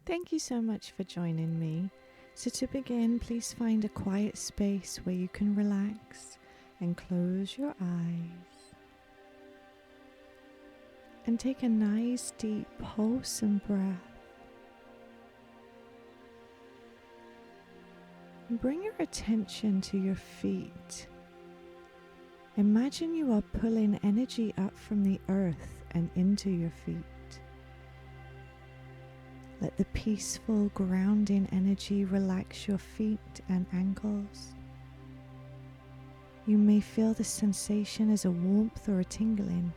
Thank you so much for joining me. So to begin, please find a quiet space where you can relax and close your eyes. And take a nice deep wholesome breath. And bring your attention to your feet. Imagine you are pulling energy up from the earth and into your feet. Let the peaceful, grounding energy relax your feet and ankles. You may feel the sensation as a warmth or a tingling,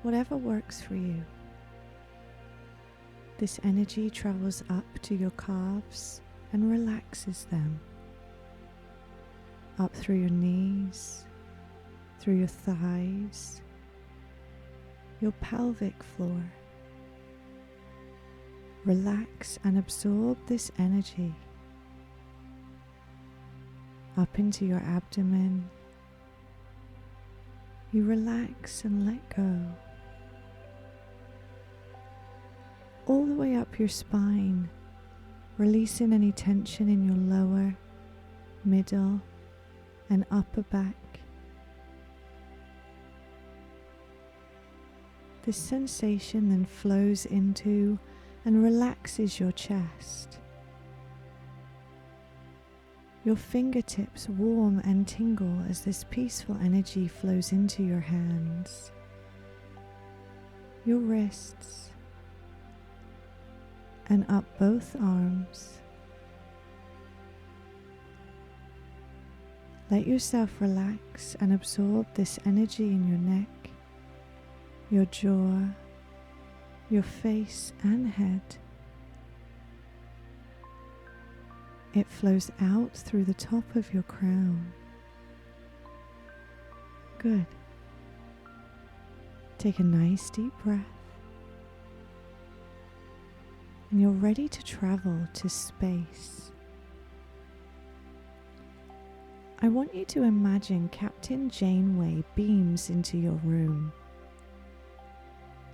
whatever works for you. This energy travels up to your calves and relaxes them. Up through your knees, through your thighs, your pelvic floor. Relax and absorb this energy up into your abdomen. You relax and let go. All the way up your spine, releasing any tension in your lower, middle, and upper back. This sensation then flows into and relaxes your chest. Your fingertips warm and tingle as this peaceful energy flows into your hands, your wrists, and up both arms. Let yourself relax and absorb this energy in your neck, your jaw, your face and head. It flows out through the top of your crown. Good. Take a nice deep breath. And you're ready to travel to space. I want you to imagine Captain Janeway beams into your room.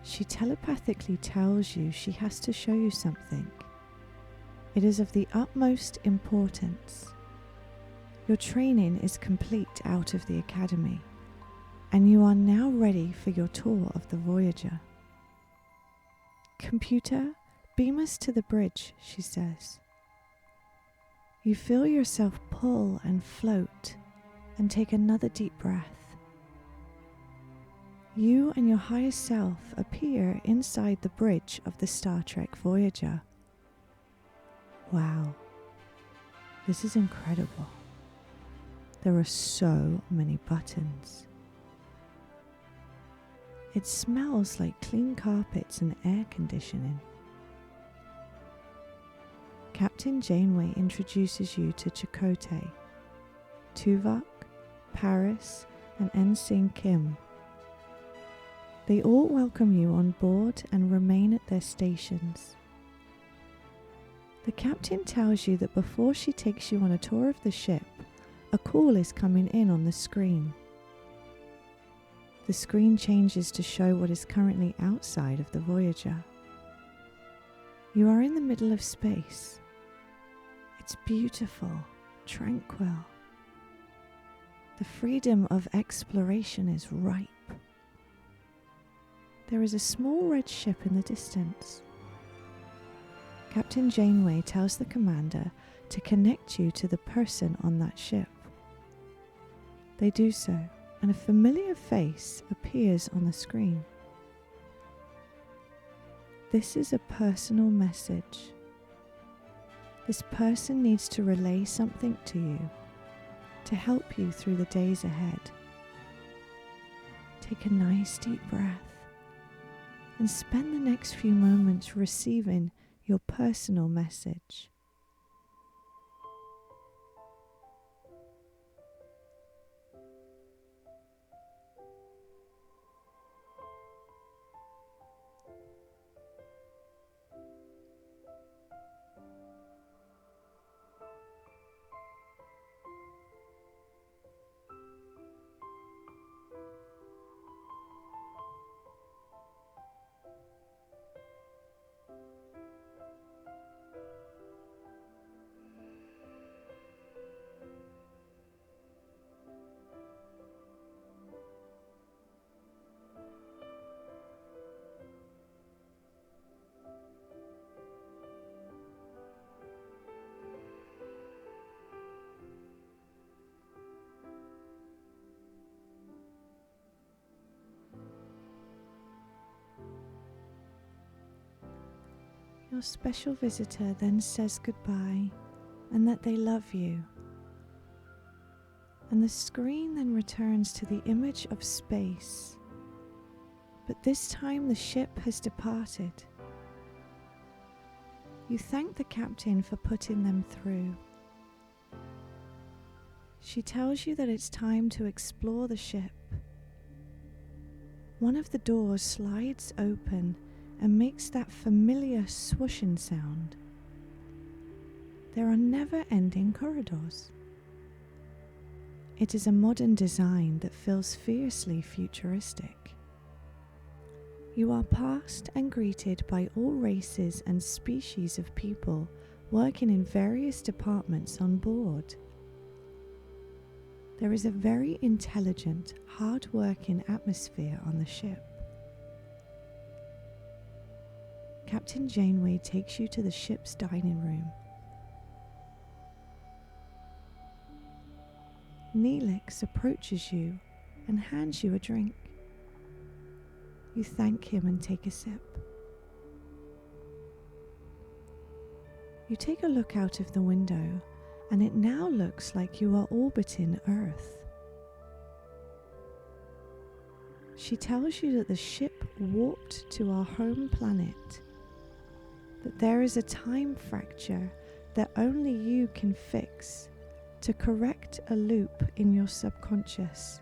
She telepathically tells you she has to show you something. It is of the utmost importance. Your training is complete out of the academy, and you are now ready for your tour of the Voyager. Computer, beam us to the bridge, she says. You feel yourself pull and float, and take another deep breath. You and your higher self appear inside the bridge of the Startrekvoyager. Wow, this is incredible. There are so many buttons. It smells like clean carpets and air conditioning. Captain Janeway introduces you to Chakotay, Tuvok, Paris, and Ensign Kim. They all welcome you on board and remain at their stations. The captain tells you that before she takes you on a tour of the ship, a call is coming in on the screen. The screen changes to show what is currently outside of the Voyager. You are in the middle of space. It's beautiful, tranquil. The freedom of exploration is ripe. There is a small red ship in the distance. Captain Janeway tells the commander to connect you to the person on that ship. They do so, and a familiar face appears on the screen. This is a personal message. This person needs to relay something to you to help you through the days ahead. Take a nice deep breath and spend the next few moments receiving your personal message. Your special visitor then says goodbye and that they love you. And the screen then returns to the image of space. But this time the ship has departed. You thank the captain for putting them through. She tells you that it's time to explore the ship. One of the doors slides open and makes that familiar swooshing sound. There are never-ending corridors. It is a modern design that feels fiercely futuristic. You are passed and greeted by all races and species of people working in various departments on board. There is a very intelligent, hard-working atmosphere on the ship. Captain Janeway takes you to the ship's dining room. Neelix approaches you and hands you a drink. You thank him and take a sip. You take a look out of the window, and it now looks like you are orbiting Earth. She tells you that the ship warped to our home planet, that there is a time fracture that only you can fix to correct a loop in your subconscious.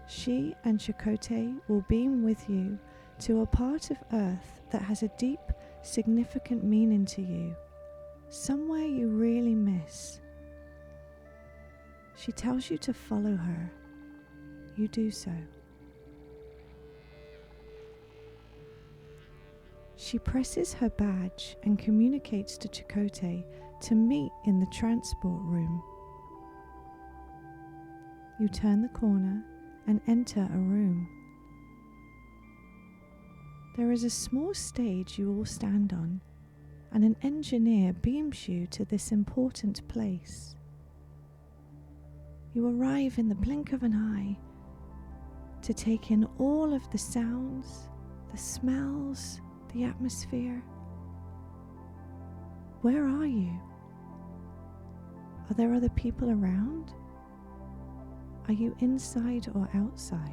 She and Chakotay will beam with you to a part of Earth that has a deep, significant meaning to you, somewhere you really miss. She tells you to follow her. You do so. She presses her badge and communicates to Chakotay to meet in the transport room. You turn the corner and enter a room. There is a small stage you all stand on, and an engineer beams you to this important place. You arrive in the blink of an eye to take in all of the sounds, the smells, the atmosphere. Where are you? Are there other people around? Are you inside or outside?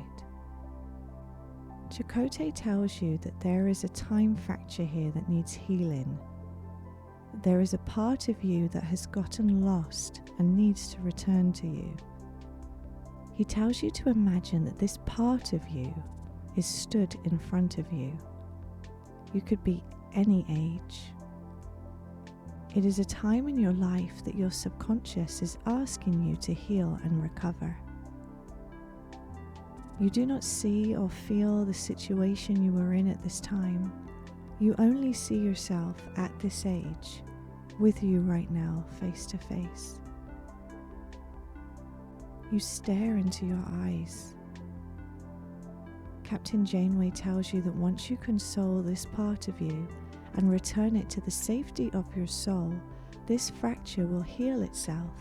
Chakotay tells you that there is a time fracture here that needs healing. There is a part of you that has gotten lost and needs to return to you. He tells you to imagine that this part of you is stood in front of you. You could be any age. It is a time in your life that your subconscious is asking you to heal and recover. You do not see or feel the situation you are in at this time. You only see yourself at this age, with you right now, face to face. You stare into your eyes. Captain Janeway tells you that once you console this part of you and return it to the safety of your soul, this fracture will heal itself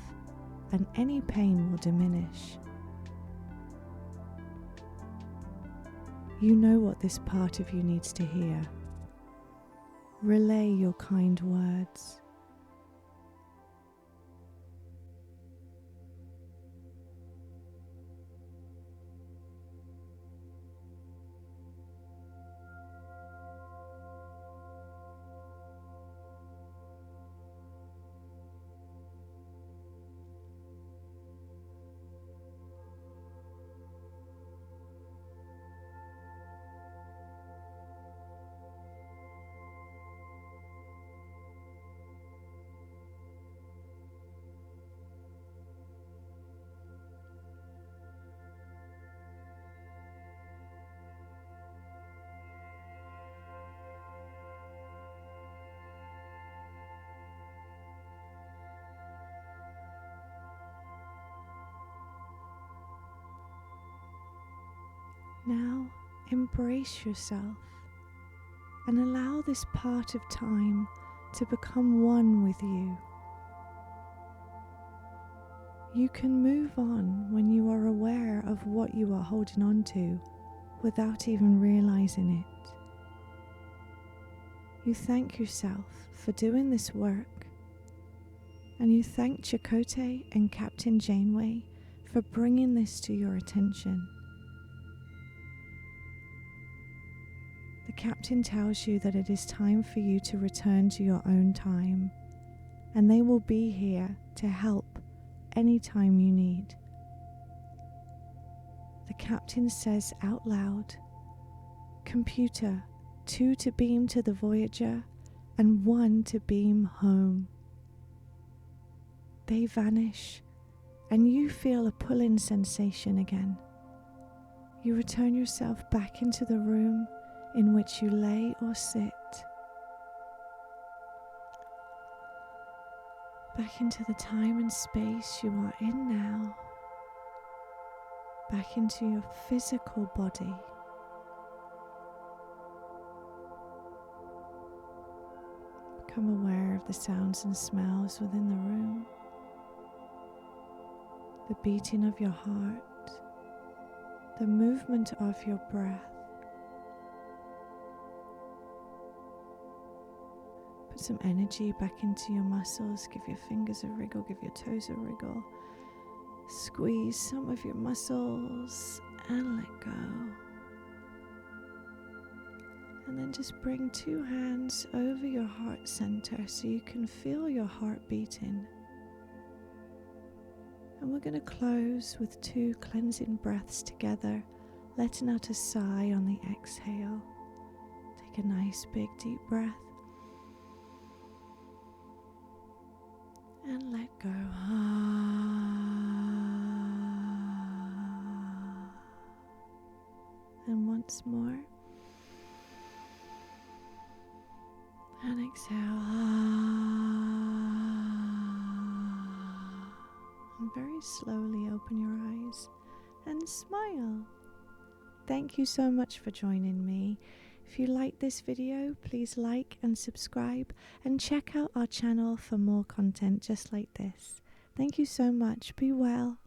and any pain will diminish. You know what this part of you needs to hear. Relay your kind words. Now embrace yourself and allow this part of time to become one with you. You can move on when you are aware of what you are holding on to without even realizing it. You thank yourself for doing this work, and you thank Chakotay and Captain Janeway for bringing this to your attention. The captain tells you that it is time for you to return to your own time, and they will be here to help anytime you need. The captain says out loud, "Computer, 2 to beam to the Voyager and 1 to beam home." They vanish, and you feel a pulling sensation again. You return yourself back into the room in which you lay or sit, back into the time and space you are in now, back into your physical body. Become aware of the sounds and smells within the room, the beating of your heart, the movement of your breath. Put some energy back into your muscles. Give your fingers a wriggle, give your toes a wriggle. Squeeze some of your muscles and let go. And then just bring 2 hands over your heart center so you can feel your heart beating. And we're going to close with 2 cleansing breaths together, letting out a sigh on the exhale. Take a nice big deep breath. And let go. And once more. And exhale. And very slowly open your eyes and smile. Thank you so much for joining me. If you like this video, please like and subscribe, and check out our channel for more content just like this. Thank you so much. Be well.